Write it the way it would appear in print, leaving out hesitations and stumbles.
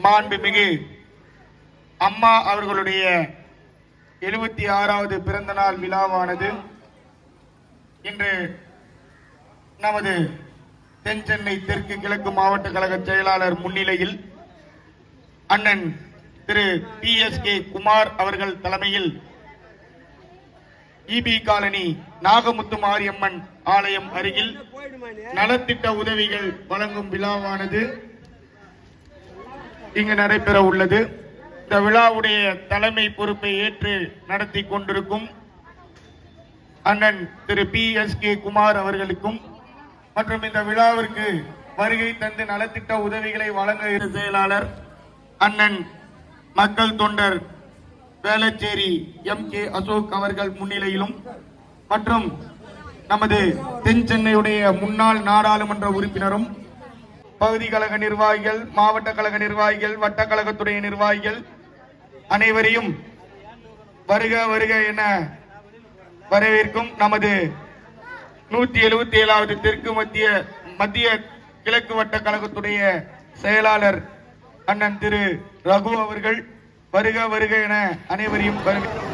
மாண்புமிகு அம்மா அவர்களுடைய 76வது பிறந்த நாள் விழாவானது இன்று நமது தென் சென்னை தெற்கு கிழக்கு மாவட்ட கழக செயலாளர் முன்னிலையில் அண்ணன் திரு PSK குமார் அவர்கள் தலைமையில் இபி காலனி நாகமுத்து மாரியம்மன் ஆலயம் அருகில் நலத்திட்ட உதவிகள் வழங்கும் விழாவானது இங்கு நடைபெற உள்ளது. இந்த விழாவுடைய தலைமை பொறுப்பை ஏற்று நடத்தி கொண்டிருக்கும் அண்ணன் திரு PSK குமார் அவர்களுக்கும் மற்றும் இந்த விழாவிற்கு வருகை தந்து நலத்திட்ட உதவிகளை வழங்க செயலாளர் அண்ணன் மக்கள் தொண்டர் வேளச்சேரி MK அசோக் அவர்கள் முன்னிலையிலும் மற்றும் நமது தென் சென்னையுடைய முன்னாள் நாடாளுமன்ற உறுப்பினரும் பகுதி கழக நிர்வாகிகள், மாவட்ட கழக நிர்வாகிகள், வட்டக்கழகத்துடைய நிர்வாகிகள் அனைவரையும் வருக வருக என வரவேற்கும் நமது 177வது தெற்கு மத்திய கிழக்கு வட்ட கழகத்துடைய செயலாளர் அண்ணன் திரு ரகு அவர்கள் வருக வருக என அனைவரையும் வரவேற்கும்.